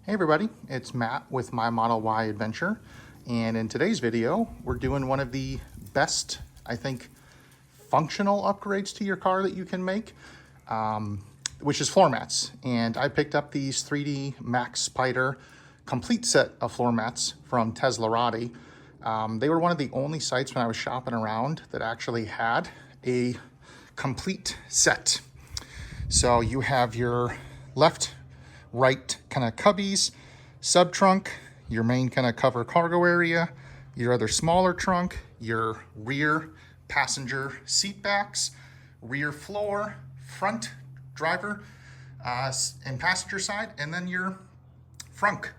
Hey everybody, it's Matt with my Model Y adventure, and in today's video we're doing one of the best, I think, functional upgrades to your car that you can make, which is floor mats. And I picked up these 3D MAXpider complete set of floor mats from Teslarati. They were one of the only sites when I was shopping around that actually had a complete set. So you have your left, right kind of cubbies, sub trunk, your main kind of cover cargo area, your other smaller trunk, your rear passenger seat backs, rear floor, front driver and passenger side, and then your frunk.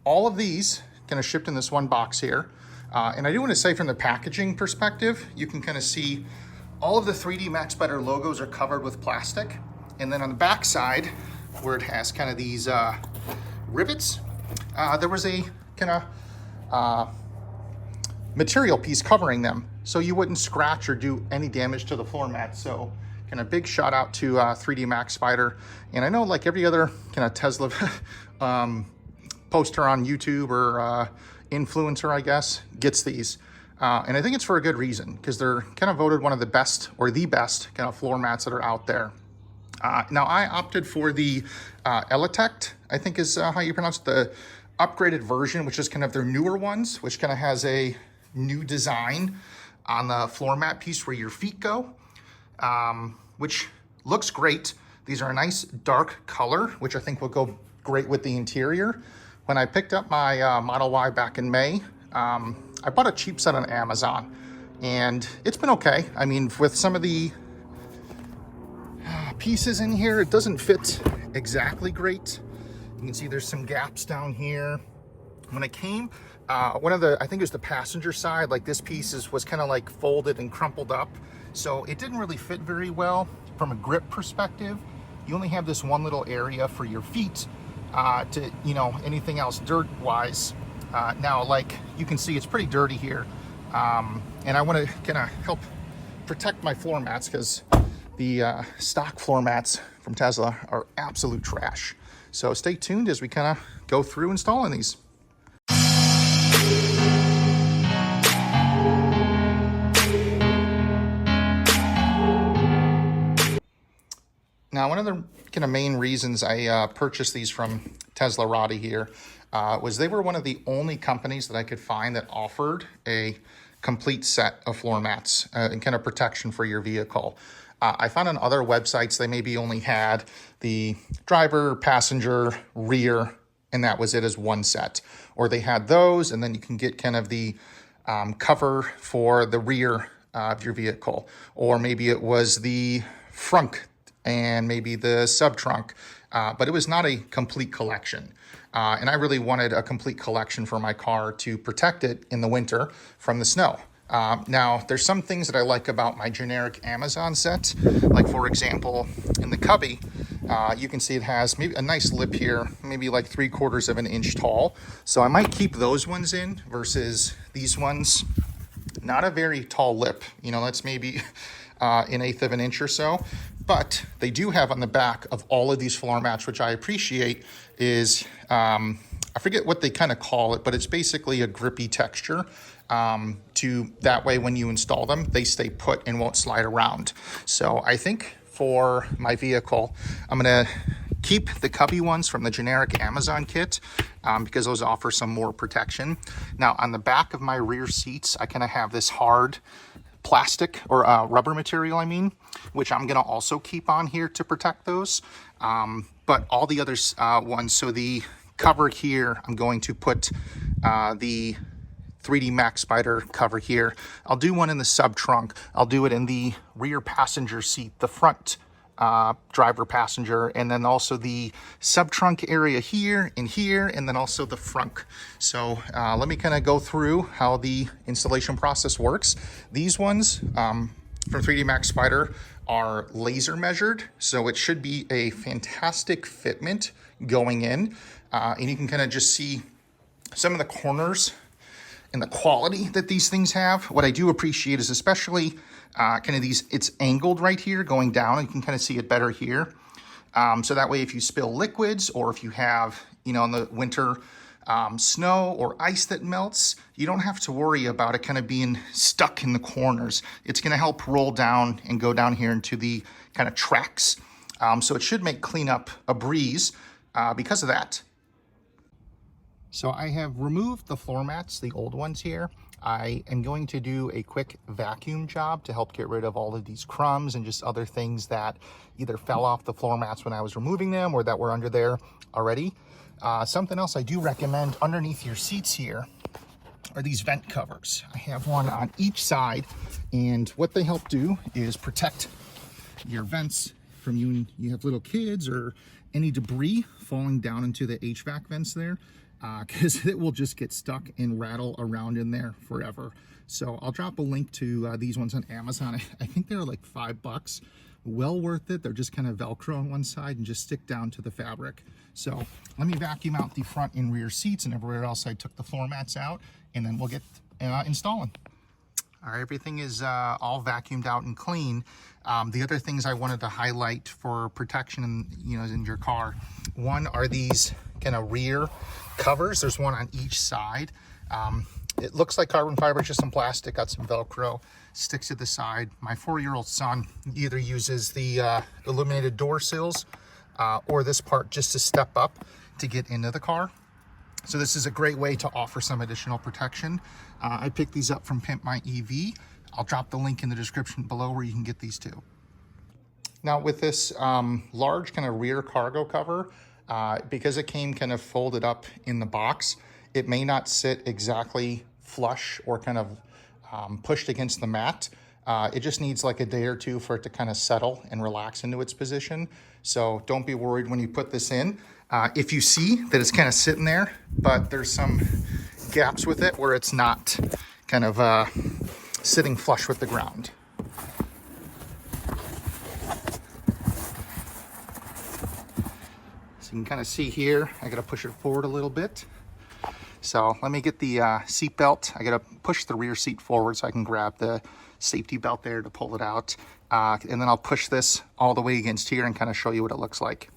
All of these kind of shipped in this one box here. And I do want to say, from the packaging perspective, you can kind of see all of the 3D MAXpider logos are covered with plastic. And then on the back side, where it has kind of these rivets, there was a kind of material piece covering them, so you wouldn't scratch or do any damage to the floor mat. So kind of big shout out to 3D MAXpider. And I know, like every other kind of Tesla poster on YouTube or influencer, I guess, gets these. And I think it's for a good reason, because they're kind of voted one of the best, or the best, kind of floor mats that are out there. Now I opted for the Illuminated, I think is how you pronounce it, the upgraded version, which is kind of their newer ones, which kind of has a new design on the floor mat piece where your feet go, which looks great. These are a nice dark color, which I think will go great with the interior. When I picked up my Model Y back in May, I bought a cheap set on Amazon, and it's been okay. I mean, with some of the pieces in here, it doesn't fit exactly great. You can see there's some gaps down here. When it came, one of the, I think it was the passenger side, like this piece was kind of like folded and crumpled up, so it didn't really fit very well from a grip perspective. You only have this one little area for your feet to, you know, anything else dirt wise. Now, like you can see, it's pretty dirty here, and I want to kind of help protect my floor mats, because the stock floor mats from Tesla are absolute trash. So stay tuned as we kind of go through installing these. Now, one of the kind of main reasons I purchased these from Teslarati here was they were one of the only companies that I could find that offered a complete set of floor mats and kind of protection for your vehicle. I found on other websites they maybe only had the driver, passenger, rear, and that was it as one set. Or they had those, and then you can get kind of the cover for the rear of your vehicle. Or maybe it was the frunk and maybe the sub trunk, but it was not a complete collection. And I really wanted a complete collection for my car to protect it in the winter from the snow. Now, there's some things that I like about my generic Amazon set. Like, for example, in the cubby, you can see it has maybe a nice lip here, maybe like 3/4 of an inch tall. So I might keep those ones in versus these ones. Not a very tall lip, you know, that's maybe an 1/8 of an inch or so. But they do have on the back of all of these floor mats, which I appreciate, is, I forget what they kind of call it, but it's basically a grippy texture. To that way, when you install them, they stay put and won't slide around. So I think for my vehicle, I'm going to keep the cubby ones from the generic Amazon kit, because those offer some more protection. Now, on the back of my rear seats, I kind of have this hard plastic or rubber material, which I'm going to also keep on here to protect those. But all the other ones, so the cover here, I'm going to put the 3D MAXpider cover here. I'll do one in the sub trunk. I'll do it in the rear passenger seat, the front driver passenger, and then also the sub trunk area here, and then also the frunk. So let me kind of go through how the installation process works. These ones from 3D MAXpider are laser measured, so it should be a fantastic fitment going in, and you can kind of just see some of the corners and the quality that these things have. What I do appreciate is especially kind of these, it's angled right here going down. You can kind of see it better here. So that way if you spill liquids, or if you have, in the winter, snow or ice that melts, you don't have to worry about it kind of being stuck in the corners. It's going to help roll down and go down here into the kind of tracks. So it should make cleanup a breeze because of that. So I have removed the floor mats, the old ones here. I am going to do a quick vacuum job to help get rid of all of these crumbs and just other things that either fell off the floor mats when I was removing them or that were under there already. Something else I do recommend underneath your seats here are these vent covers. I have one on each side, and what they help do is protect your vents from you have little kids or any debris falling down into the HVAC vents there, because it will just get stuck and rattle around in there forever. So I'll drop a link to these ones on Amazon. I think they're like $5. Well worth it. They're just kind of Velcro on one side and just stick down to the fabric. So let me vacuum out the front and rear seats and everywhere else I took the floor mats out, and then we'll get installing. All right, everything is all vacuumed out and clean. The other things I wanted to highlight for protection in your car, one are these kind of rear covers. There's one on each side. It looks like carbon fiber, just some plastic, got some Velcro, sticks to the side. My 4-year-old son either uses the illuminated door sills or this part just to step up to get into the car. So this is a great way to offer some additional protection. I picked these up from Pimp My EV. I'll drop the link in the description below where you can get these too. Now with this large kind of rear cargo cover, because it came kind of folded up in the box, it may not sit exactly flush or kind of pushed against the mat. It just needs like a day or two for it to kind of settle and relax into its position. So don't be worried when you put this in. If you see that it's kind of sitting there, but there's some gaps with it where it's not kind of sitting flush with the ground. So you can kind of see here, I gotta push it forward a little bit. So let me get the seat belt. I gotta push the rear seat forward so I can grab the safety belt there to pull it out. And then I'll push this all the way against here and kind of show you what it looks like.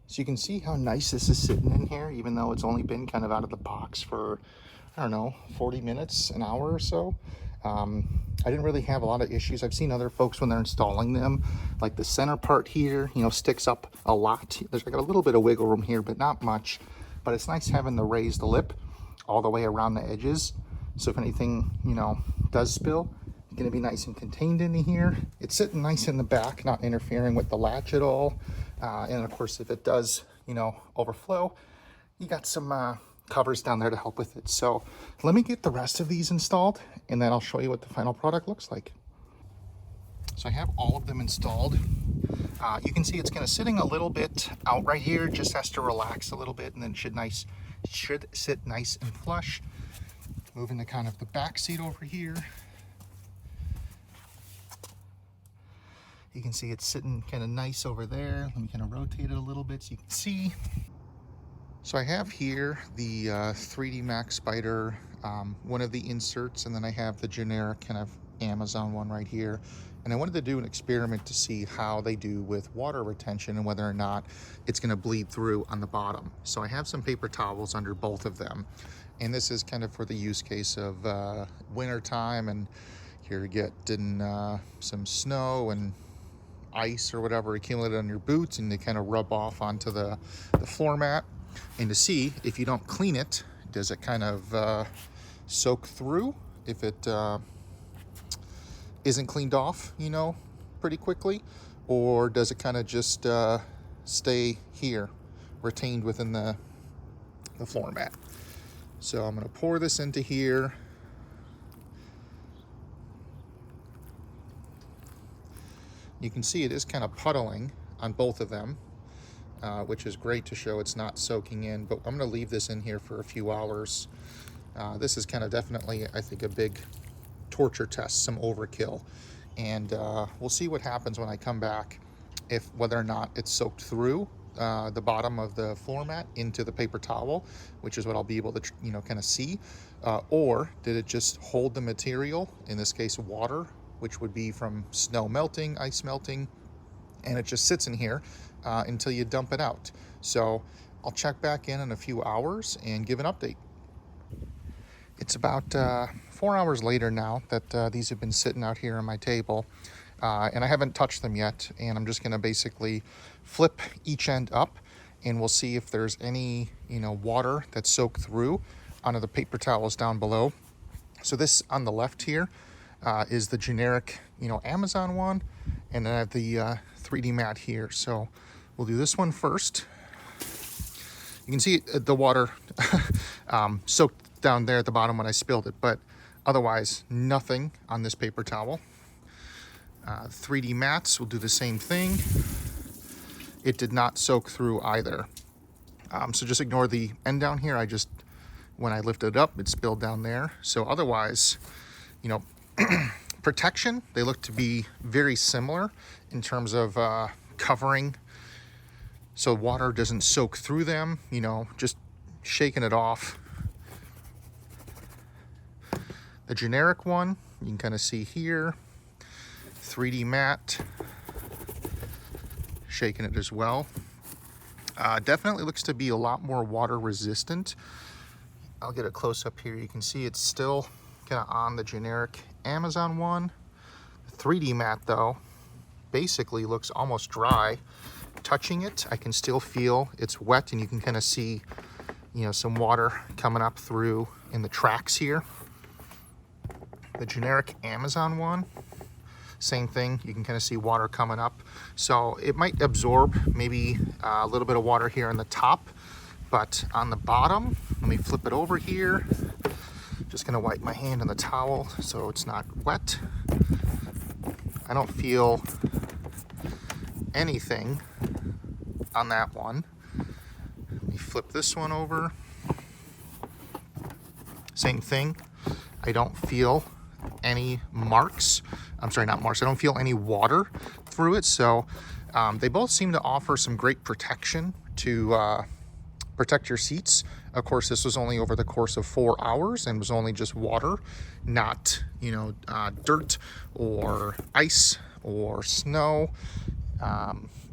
So you can see how nice this is sitting in here, even though it's only been kind of out of the box for, I don't know, 40 minutes, an hour or so. I didn't really have a lot of issues. I've seen other folks when they're installing them, like the center part here, sticks up a lot. There's like a little bit of wiggle room here, but not much. But it's nice having the raised lip all the way around the edges. So if anything, does spill, it's gonna be nice and contained in here. It's sitting nice in the back, not interfering with the latch at all. And of course, if it does, overflow, you got some covers down there to help with it. So let me get the rest of these installed, and then I'll show you what the final product looks like. So I have all of them installed. You can see it's kind of sitting a little bit out right here, just has to relax a little bit, and then it should sit nice and flush. Moving to kind of the back seat over here. You can see it's sitting kind of nice over there. Let me kind of rotate it a little bit so you can see. So I have here the 3D MAXpider, one of the inserts, and then I have the generic kind of Amazon one right here. And I wanted to do an experiment to see how they do with water retention and whether or not it's going to bleed through on the bottom. So I have some paper towels under both of them. And this is kind of for the use case of winter time, and you're getting some snow and ice or whatever accumulated on your boots, and they kind of rub off onto the floor mat. And to see if you don't clean it, does it kind of soak through? If it isn't cleaned off, pretty quickly, or does it kind of just stay here, retained within the floor mat? So I'm going to pour this into here. You can see it is kind of puddling on both of them, which is great to show it's not soaking in, but I'm going to leave this in here for a few hours. This is kind of definitely, I think, a big torture test, some overkill, and we'll see what happens when I come back, whether or not it's soaked through the bottom of the floor mat into the paper towel, which is what I'll be able to kind of see, or did it just hold the material, in this case water, which would be from snow melting, ice melting, and it just sits in here until you dump it out. So I'll check back in a few hours and give an update. It's about 4 hours later now that these have been sitting out here on my table, and I haven't touched them yet, and I'm just going to basically flip each end up, and we'll see if there's any water that's soaked through onto the paper towels down below. So this on the left here is the generic Amazon one, and then I have the 3D mat here. So we'll do this one first. You can see the water soaked down there at the bottom when I spilled it, but otherwise nothing on this paper towel. 3D mats will do the same thing. It did not soak through either. So just ignore the end down here. When I lifted it up, it spilled down there. So otherwise, protection, they look to be very similar in terms of covering so water doesn't soak through them, just shaking it off. The generic one, you can kind of see here, 3D mat, shaking it as well. Definitely looks to be a lot more water resistant. I'll get a close up here. You can see it's still kind of on the generic Amazon one. The 3D mat though, basically looks almost dry. Touching it, I can still feel it's wet, and you can kind of see, some water coming up through in the tracks here. The generic Amazon one, same thing. You can kind of see water coming up. So it might absorb maybe a little bit of water here on the top, but on the bottom, let me flip it over here. Just gonna wipe my hand on the towel so it's not wet. I don't feel anything on that one. Let me flip this one over. Same thing. I don't feel any marks. I'm sorry, not marks. I don't feel any water through it. So they both seem to offer some great protection to protect your seats. Of course, this was only over the course of 4 hours and was only just water, not dirt or ice or snow,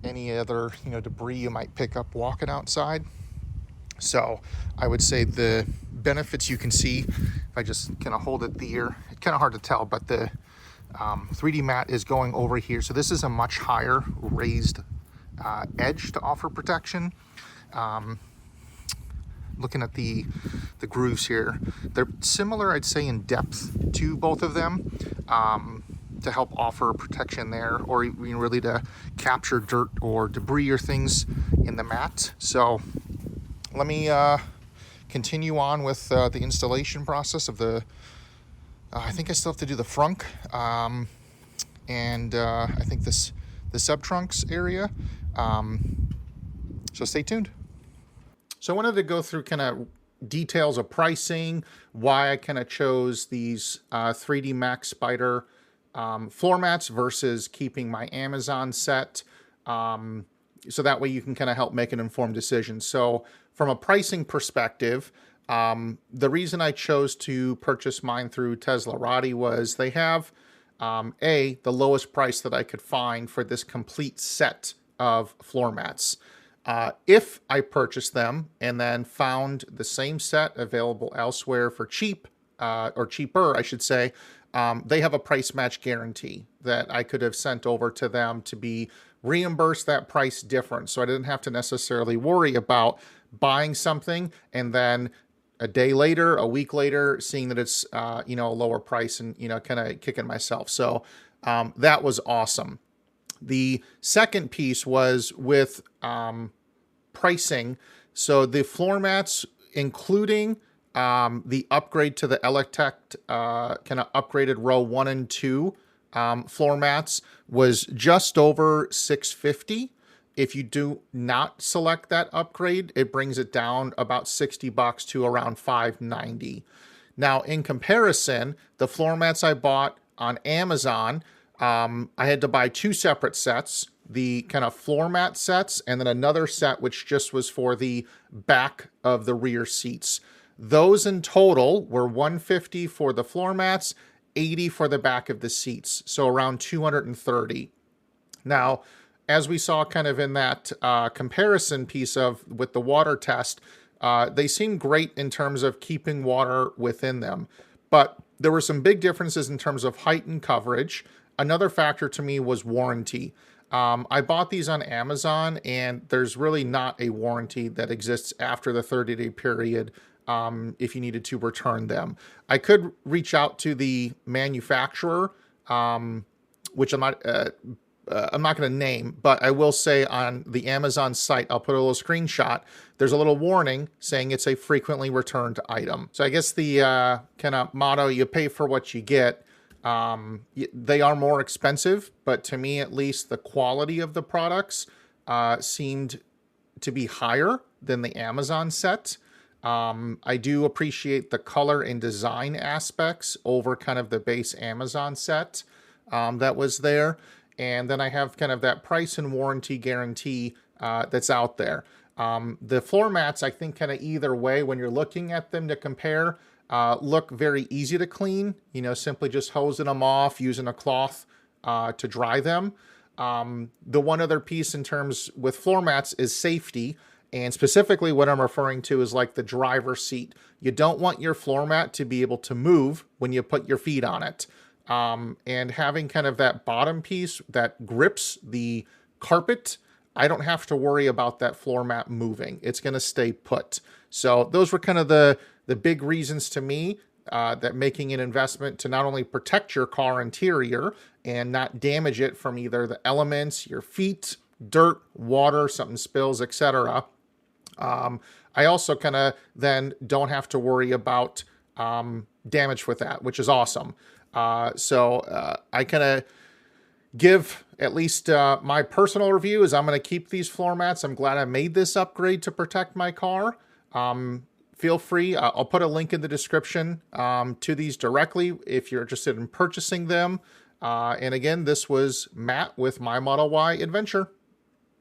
any other debris you might pick up walking outside. So I would say the benefits you can see, if I just kind of hold it there, it's kind of hard to tell, but the 3D mat is going over here. So this is a much higher raised edge to offer protection. Looking at the grooves here, they're similar, I'd say, in depth to both of them, to help offer protection there, or really to capture dirt or debris or things in the mat. So let me continue on with the installation process of the, I think I still have to do the frunk, and I think the sub-trunks area. So stay tuned. So I wanted to go through kind of details of pricing, why I kind of chose these 3D MAXpider floor mats versus keeping my Amazon set. So that way you can kind of help make an informed decision. So from a pricing perspective, the reason I chose to purchase mine through Teslarati was they have the lowest price that I could find for this complete set of floor mats. If I purchased them and then found the same set available elsewhere for cheap, or cheaper, I should say, they have a price match guarantee that I could have sent over to them to be reimbursed that price difference. So I didn't have to necessarily worry about buying something and then a day later, a week later, seeing that it's, a lower price and, kind of kicking myself. So that was awesome. The second piece was with pricing. So the floor mats, including the upgrade to the Electech kind of upgraded row 1 and 2 floor mats, was just over $650. If you do not select that upgrade, it brings it down about $60 to around $590. Now, in comparison, the floor mats I bought on Amazon, I had to buy 2 separate sets, the kind of floor mat sets, and then another set which just was for the back of the rear seats. Those in total were $150 for the floor mats, $80 for the back of the seats, so around $230. Now, as we saw kind of in that comparison piece with the water test, they seem great in terms of keeping water within them. But there were some big differences in terms of height and coverage. Another factor to me was warranty. I bought these on Amazon, and there's really not a warranty that exists after the 30-day period if you needed to return them. I could reach out to the manufacturer, which I'm not going to name, but I will say on the Amazon site, I'll put a little screenshot. There's a little warning saying it's a frequently returned item. So I guess the kind of motto, you pay for what you get. They are more expensive, but to me, at least, the quality of the products seemed to be higher than the Amazon set. I do appreciate the color and design aspects over kind of the base Amazon set that was there. And then I have kind of that price and warranty guarantee that's out there. The floor mats, I think kind of either way, when you're looking at them to compare, look very easy to clean, simply just hosing them off, using a cloth to dry them. The one other piece in terms with floor mats is safety. And specifically what I'm referring to is like the driver's seat. You don't want your floor mat to be able to move when you put your feet on it. And having kind of that bottom piece that grips the carpet, I don't have to worry about that floor mat moving. It's going to stay put. So those were kind of the big reasons to me that making an investment to not only protect your car interior and not damage it from either the elements, your feet, dirt, water, something spills, etc. I also kind of then don't have to worry about damage with that, which is awesome. So I kind of give at least my personal review is I'm going to keep these floor mats. I'm glad I made this upgrade to protect my car. Feel free. I'll put a link in the description to these directly if you're interested in purchasing them. And again, this was Matt with My Model Y Adventure.